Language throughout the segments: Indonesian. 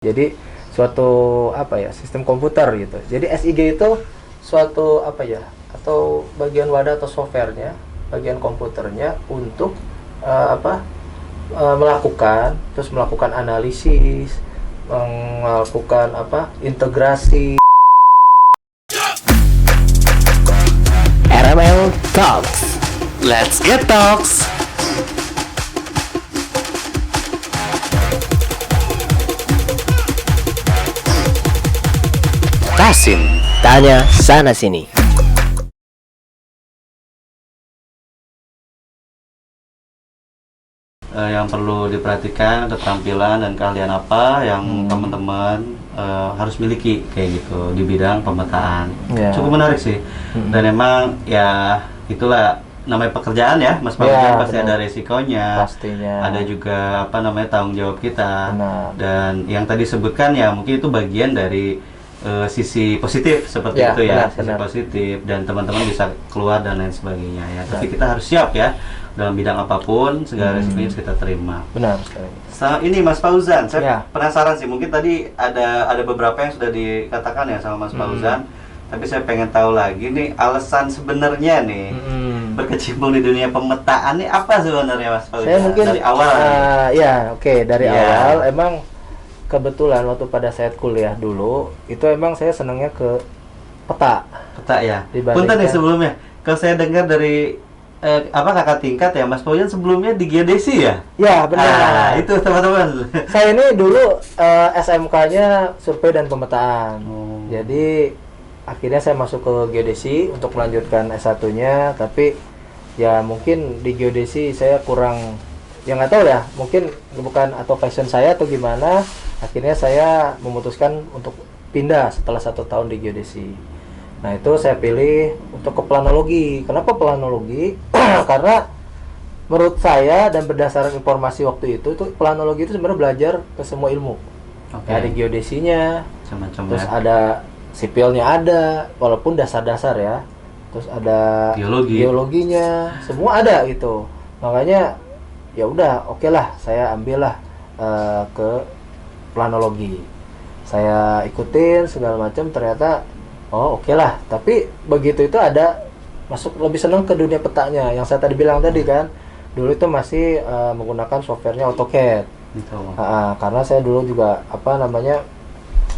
Jadi suatu sistem komputer gitu. Jadi SIG itu suatu atau bagian wadah atau softwarenya, bagian komputernya untuk melakukan analisis, melakukan integrasi. RML Talks. Let's get talks. Kasim tanya sana sini. Yang perlu diperhatikan keterampilan dan keahlian apa yang teman-teman harus miliki kayak gitu di bidang pemetaan. Cukup menarik sih. Dan emang ya itulah namanya pekerjaan ya, Mas Fauzan, pasti ada resikonya. Pastinya. Ada juga tanggung jawab kita. Benar. Dan yang tadi sebutkan ya mungkin itu bagian dari sisi positif seperti itu ya, sisi positif, dan teman-teman bisa keluar dan lain sebagainya ya. Tapi kita harus siap ya dalam bidang apapun, segala resikonya kita terima. Benar sekali. Ini Mas Fauzan, saya penasaran sih, mungkin tadi ada beberapa yang sudah dikatakan ya sama Mas Fauzan, tapi saya pengen tahu lagi nih alasan sebenarnya nih berkecimpung di dunia pemetaan nih apa sebenarnya Mas Fauzan? Saya mungkin dari awal. Dari awal emang kebetulan waktu pada saat kuliah dulu itu emang saya senangnya ke peta ya. Punten nih sebelumnya, kalau saya dengar dari kakak tingkat ya Mas Fauzan sebelumnya di geodesi ya? Ya benar. Itu teman-teman. Saya ini dulu SMK-nya survei dan pemetaan. Jadi akhirnya saya masuk ke geodesi untuk melanjutkan S1-nya, tapi ya mungkin di geodesi saya kurang, ya nggak tahu ya, mungkin bukan atau passion saya atau gimana. Akhirnya saya memutuskan untuk pindah setelah 1 tahun di geodesi. Nah itu saya pilih untuk ke planologi. Kenapa planologi? Karena menurut saya dan berdasarkan informasi waktu itu planologi itu sebenarnya belajar ke semua ilmu. Ada geodesinya, terus ada sipilnya ada, walaupun dasar-dasar ya. Terus ada geologinya, semua ada gitu. Makanya ya udah, oke lah, saya ambillah ke planologi. Saya ikutin segala macam, ternyata oke lah. Tapi begitu itu ada masuk lebih senang ke dunia petanya. Yang saya tadi bilang tadi kan, dulu itu masih menggunakan softwarenya AutoCAD. Karena saya dulu juga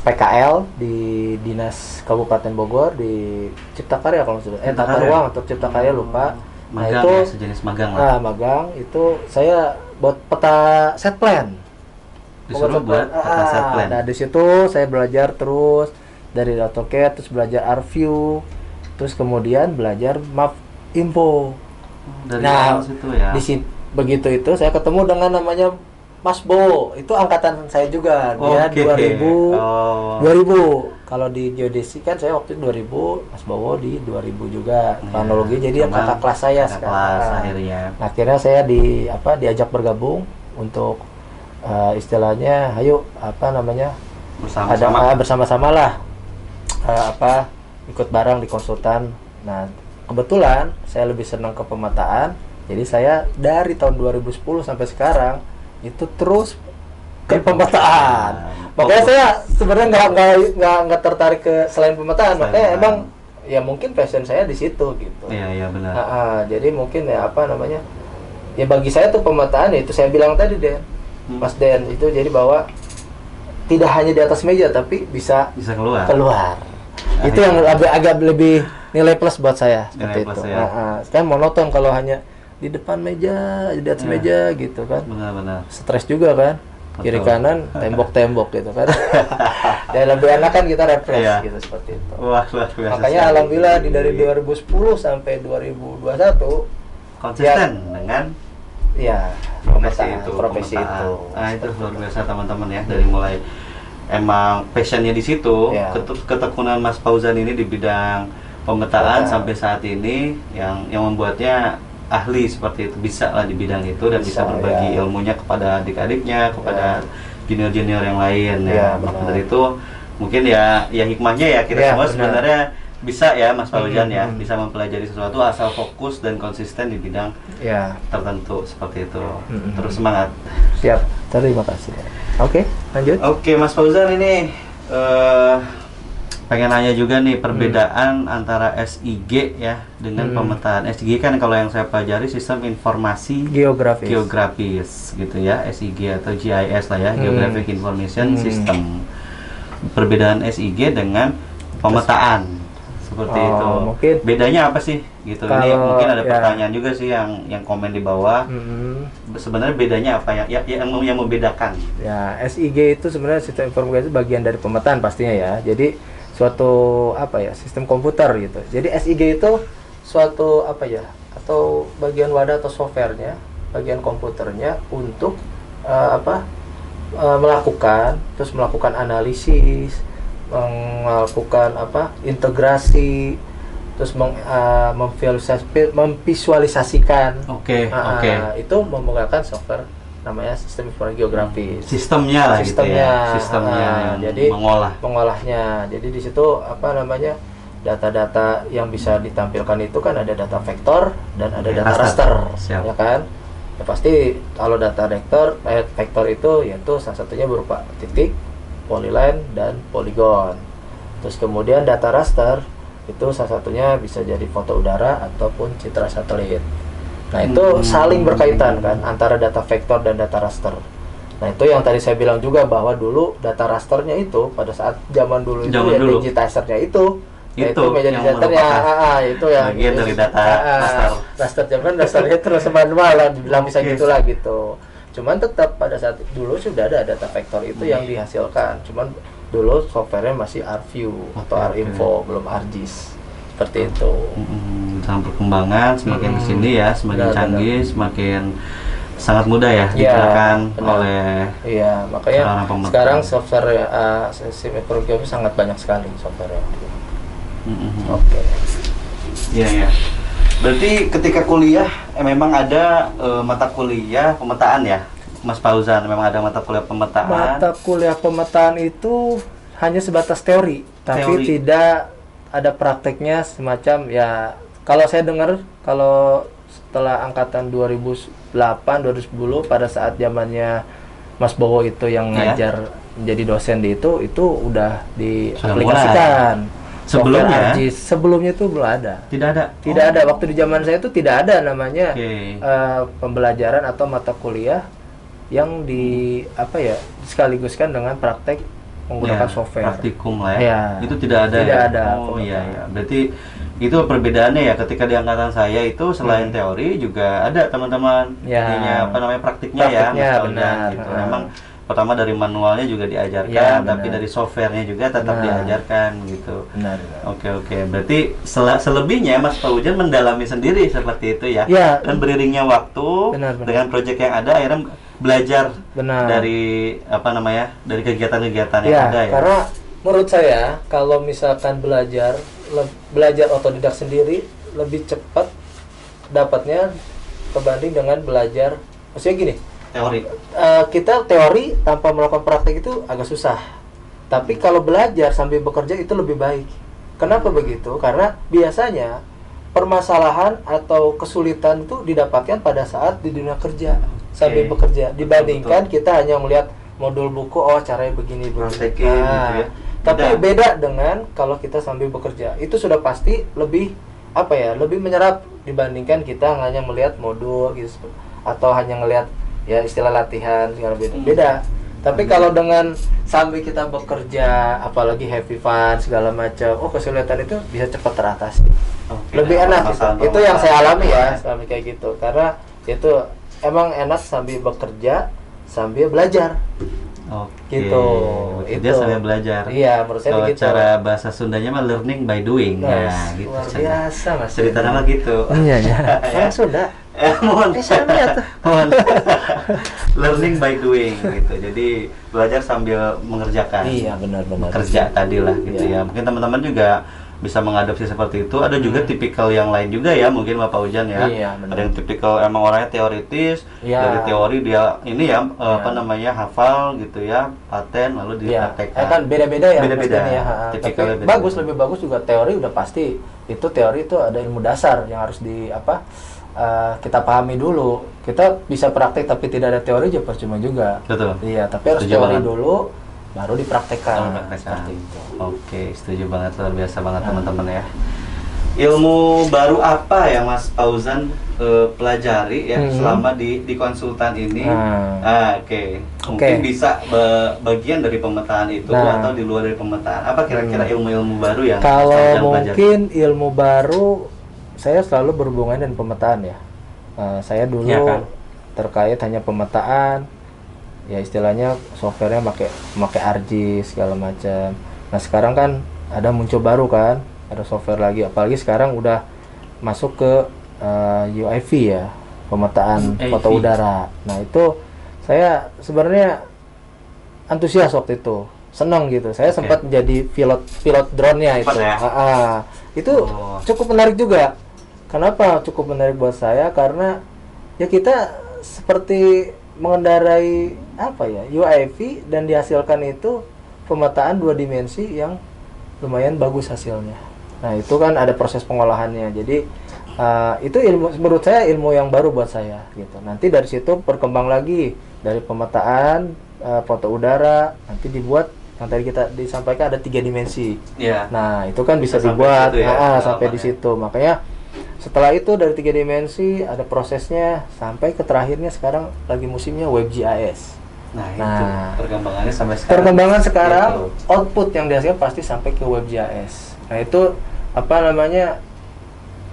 PKL di Dinas Kabupaten Bogor di Cipta Karya kalau sudah Tata Ruang atau Cipta Karya lupa. Magang, itu sejenis magang lah. Magang itu saya buat peta set plan. Disuruh buat peta set plan. Nah di situ saya belajar terus dari AutoCAD, terus belajar ArcView, terus kemudian belajar Map Info. Dari situ ya. Begitu itu saya ketemu dengan namanya Mas Bowo, itu angkatan saya juga. Dia 2000. Kalau di geodesi kan saya waktu itu 2000, Mas Bowo di 2000 juga. Planologi jadi kakak kelas saya sekarang. Akhirnya saya diajak bergabung untuk istilahnya bersama-sama lah ikut bareng di konsultan. Nah, kebetulan saya lebih senang ke pemetaan. Jadi saya dari tahun 2010 sampai sekarang itu terus ke pemetaan. Makanya saya sebenarnya nggak tertarik ke selain pemetaan. Makanya emang ya mungkin passion saya di situ gitu. Iya benar. Jadi mungkin ya ya bagi saya tuh pemetaan ya itu saya bilang tadi Den, Mas Den itu jadi bahwa tidak hanya di atas meja tapi bisa keluar. Itu yang agak lebih nilai plus buat saya seperti itu. Kan monoton kalau hanya di depan meja, di atas meja gitu kan. Benar. Stres juga kan. Kiri kanan tembok-tembok gitu kan. Dan lebih enak kan kita refresh gitu seperti itu. Wah, luar biasa. Makanya alhamdulillah dari 2010 sampai 2021 konsisten dengan profesi itu. Nah, itu luar biasa teman-teman ya, dari mulai emang passionnya di situ, ketekunan Mas Fauzan ini di bidang pemetaan sampai saat ini yang membuatnya ahli seperti itu, bisa lah di bidang itu dan bisa berbagi ilmunya kepada adik-adiknya, kepada junior-junior yang lain ya. Maka dari itu mungkin ya hikmahnya ya kita semua sebenarnya bisa ya Mas Fauzan ya, bisa mempelajari sesuatu asal fokus dan konsisten di bidang tertentu seperti itu. Terus semangat. Siap, terima kasih. Oke, lanjut. Oke, Mas Fauzan ini pengen nanya juga nih perbedaan antara SIG ya dengan pemetaan. SIG kan kalau yang saya pelajari sistem informasi geografis gitu ya, SIG atau GIS lah ya, Geographic Information System. Perbedaan SIG dengan pemetaan seperti itu. Mungkin bedanya apa sih gitu? Ini mungkin ada pertanyaan juga sih yang komen di bawah. Sebenarnya bedanya apa yang membedakan? Ya, SIG itu sebenarnya sistem informasi itu bagian dari pemetaan pastinya ya. Jadi suatu sistem komputer gitu. Jadi SIG itu suatu atau bagian wadah atau softwarenya, bagian komputernya untuk melakukan analisis, melakukan integrasi, terus memvisualisasikan. Itu menggunakan software namanya sistem informasi geografis. Sistemnya jadi mengolahnya. Jadi di situ data-data yang bisa ditampilkan itu kan ada data vektor dan ada data raster, ya kan? Ya pasti kalau data vektor itu yaitu salah satunya berupa titik, polyline dan polygon. Terus kemudian data raster itu salah satunya bisa jadi foto udara ataupun citra satelit. Nah itu saling berkaitan kan antara data vektor dan data raster. Nah itu yang tadi saya bilang juga bahwa dulu data rasternya itu pada saat zaman dulu digitizer-nya itu media digitizer-nya itu yang bagian dari data raster zaman rasternya terus malah dibilang bisa gitulah gitu. Cuman tetap pada saat dulu sudah ada data vektor itu yang dihasilkan. Cuman dulu softwarenya masih ArcView atau ArcInfo, belum ArcGIS. Seperti itu. Dalam perkembangan semakin kesini ya, semakin canggih, semakin sangat mudah ya digunakan oleh makanya sekarang software sistem informasi sangat banyak sekali software. Iya. Berarti ketika kuliah memang ada mata kuliah pemetaan ya, Mas Fauzan? Memang ada mata kuliah pemetaan. Mata kuliah pemetaan itu hanya sebatas teori, tapi tidak ada prakteknya semacam ya. Kalau saya dengar kalau setelah angkatan 2008 2010 pada saat zamannya Mas Bowo itu yang ngajar menjadi dosen di itu udah diaplikasikan. Sebelumnya itu belum ada. Tidak ada. Waktu di zaman saya itu tidak ada namanya pembelajaran atau mata kuliah yang sekaliguskan dengan praktek menggunakan software. Praktikum lah ya. Itu tidak ada. Oh iya. Berarti itu perbedaannya ya, ketika di angkatan saya itu selain teori juga ada teman-teman praktiknya ya, benar. Gitu. Memang pertama dari manualnya juga diajarkan, tapi dari softwarenya juga tetap diajarkan gitu. Benar. Oke. Berarti selebihnya Mas Fauzan mendalami sendiri seperti itu ya. Dan beriringnya waktu dengan proyek yang ada akhirnya belajar dari dari kegiatan-kegiatan yang ada ya. Karena menurut saya kalau misalkan belajar otodidak sendiri lebih cepat dapatnya kebanding dengan belajar. Maksudnya gini, kita teori tanpa melakukan praktek itu agak susah. Tapi kalau belajar sambil bekerja itu lebih baik. Kenapa begitu? Karena biasanya permasalahan atau kesulitan itu didapatkan pada saat di dunia kerja sambil bekerja, dibandingkan kita hanya melihat modul buku, caranya begini. Tapi beda dengan kalau kita sambil bekerja. Itu sudah pasti lebih lebih menyerap dibandingkan kita hanya melihat modul gitu, atau hanya melihat istilah latihan segala beda. Tapi kalau dengan sambil kita bekerja, apalagi happy fun segala macam, kesulitan itu bisa cepat teratasi. Lebih enak itu yang saya alami ya, sambil kayak gitu. Karena itu emang enak sambil bekerja sambil belajar. Gitu. Dia sambil belajar. Iya, menurut saya begitu. Cara bahasa Sundanya mah learning by doing. Gitu. Luar biasa Mas. Cerita nama gitu. Iya. Orang Sunda. Mohon. Mohon. Learning by doing gitu. Jadi belajar sambil mengerjakan. Iya, benar. Kerja tadi lah gitu ya. Mungkin teman-teman juga bisa mengadopsi seperti itu. Ada juga tipikal yang lain juga ya, mungkin Bapak Ujan ya. Iya, ada yang tipikal emang orangnya teoritis, dari teori dia ini ya apa namanya hafal gitu ya, paten lalu dipraktekkan. Kan beda-beda ya. Beda-beda. Ya. Tapi bagus, lebih bagus juga teori udah pasti. Itu teori itu ada ilmu dasar yang harus kita pahami dulu. Kita bisa praktek tapi tidak ada teori aja percuma juga. Betul. Iya, tapi harus teori dulu baru dipraktekkan. Seperti itu. Oke, setuju banget, luar biasa banget teman-teman ya. Ilmu baru apa yang Mas Fauzan pelajari ya selama di konsultan ini? Mungkin bisa bagian dari pemetaan itu atau di luar dari pemetaan. Apa kira-kira ilmu-ilmu baru yang kalau mungkin pelajari? Ilmu baru saya selalu berhubungan dengan pemetaan ya. Saya dulu terkait hanya pemetaan. Ya istilahnya softwarenya pakai ArcGIS segala macam. Nah sekarang kan ada muncul baru kan, ada software lagi. Apalagi sekarang udah masuk ke UAV ya, pemetaan foto udara. Nah itu saya sebenarnya antusias waktu itu, senang gitu. Saya sempat menjadi pilot drone-nya itu. Itu cukup menarik juga. Kenapa cukup menarik buat saya? Karena ya kita seperti mengendarai UAV dan dihasilkan itu pemetaan 2 dimensi yang lumayan bagus hasilnya. Nah itu kan ada proses pengolahannya. Jadi itu ilmu, menurut saya ilmu yang baru buat saya gitu. Nanti dari situ berkembang lagi dari pemetaan foto udara, nanti dibuat yang tadi kita disampaikan ada 3 dimensi. Nah itu kan bisa dibuat sampai di situ. Makanya setelah itu dari 3 dimensi ada prosesnya sampai ke terakhirnya sekarang lagi musimnya WebGIS. Nah itu perkembangannya sampai sekarang. Perkembangan sekarang output yang dihasilkan pasti sampai ke WebGIS. Nah itu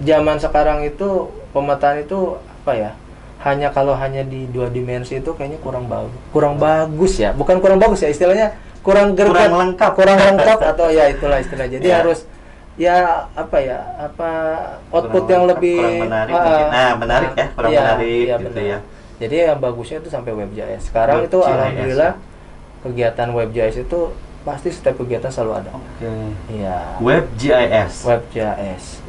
zaman sekarang itu pemetaan itu kalau hanya di 2 dimensi itu kayaknya kurang bagus ya. Bukan kurang bagus ya, istilahnya kurang lengkap atau ya itulah istilah. Jadi harus output yang lebih menarik ya, menarik gitu ya. Jadi yang bagusnya itu sampai WebGIS. Sekarang itu alhamdulillah kegiatan WebGIS itu pasti setiap kegiatan selalu ada. WebGIS.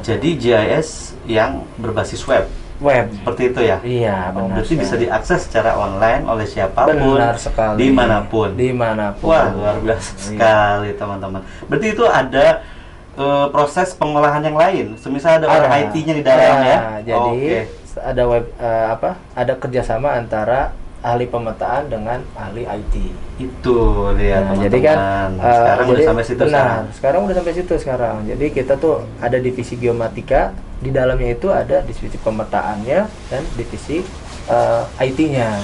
Jadi GIS yang berbasis web. Seperti itu ya? Iya, benar. Berarti bisa diakses secara online oleh siapapun, benar sekali. Dimanapun. Wah, luar biasa sekali teman-teman. Berarti itu ada proses pengolahan yang lain, semisal ada orang IT-nya di dalamnya. Jadi ada ada kerjasama antara ahli pemetaan dengan ahli IT. Itu dia teman-teman. Jadi kan sekarang udah sampai situ. Sekarang udah sampai situ sekarang. Jadi kita tuh ada divisi geomatika, di dalamnya itu ada divisi pemetaannya dan divisi IT-nya.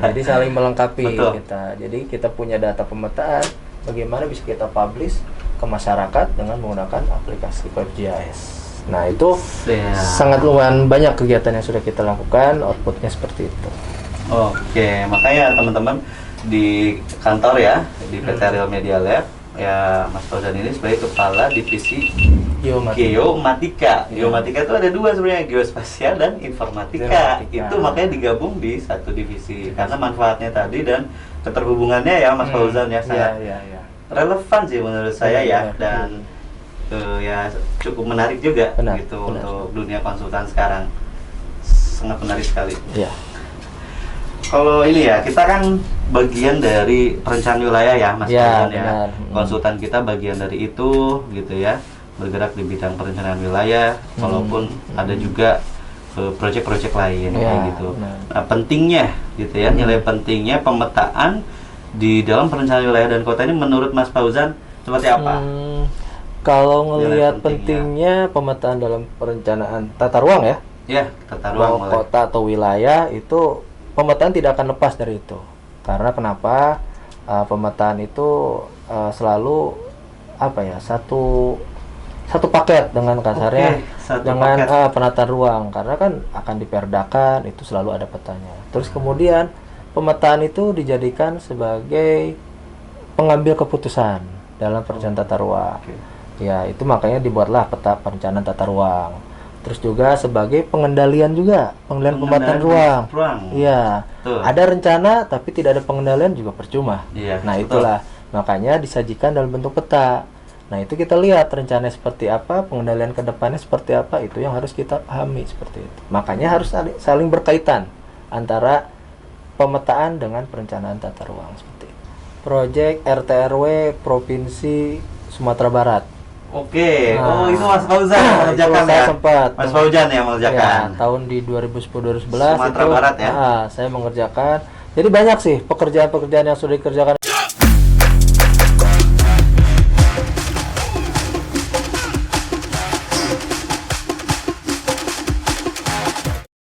Jadi saling melengkapi. Jadi kita punya data pemetaan, bagaimana bisa kita publish ke masyarakat dengan menggunakan aplikasi WebGIS. Nah itu sangat lumayan banyak kegiatan yang sudah kita lakukan, outputnya seperti itu. Makanya teman-teman di kantor ya, di PT Real Media Lab ya, Mas Fauzan ini sebagai kepala divisi geomatika. Geomatika itu ada 2 sebenarnya, geospasial dan informatika. Itu makanya digabung di satu divisi karena manfaatnya tadi dan keterhubungannya ya Mas Fauzan ya sangat relevan sih menurut saya ya, dan ya cukup menarik juga untuk dunia konsultan sekarang, sangat menarik sekali. Kalau ini ya, kita kan bagian dari perencanaan wilayah ya Mas Fauzan ya. Konsultan kita bagian dari itu gitu ya, bergerak di bidang perencanaan wilayah, walaupun ada juga proyek-proyek lain gitu. Nah pentingnya gitu ya, nilai pentingnya pemetaan di dalam perencanaan wilayah dan kota ini menurut Mas Fauzan seperti apa? Kalau ngelihat pentingnya pemetaan dalam perencanaan tata ruang tata ruang kota atau wilayah itu, pemetaan tidak akan lepas dari itu. Karena kenapa? Pemetaan itu selalu satu paket dengan kasarnya dengan penataan ruang, karena kan akan diperdakan, itu selalu ada petanya. Terus kemudian pemetaan itu dijadikan sebagai pengambil keputusan dalam perencanaan tata ruang. Ya, itu makanya dibuatlah peta perencanaan tata ruang. Terus juga sebagai pengendalian pemetaan ruang. Iya. Ada rencana tapi tidak ada pengendalian juga percuma. Nah, itulah makanya disajikan dalam bentuk peta. Nah, itu kita lihat rencananya seperti apa, pengendalian ke depannya seperti apa, itu yang harus kita pahami seperti itu. Makanya harus saling berkaitan antara pemetaan dengan perencanaan tata ruang seperti itu. Proyek RT RW Provinsi Sumatera Barat. Oke, itu Mas Fauzan mengerjakan ya? Sempat. Mas Fauzan ya mengerjakan? Ya, tahun di 2010-2011 Sumatera Barat ya? Saya mengerjakan. Jadi banyak sih pekerjaan-pekerjaan yang sudah dikerjakan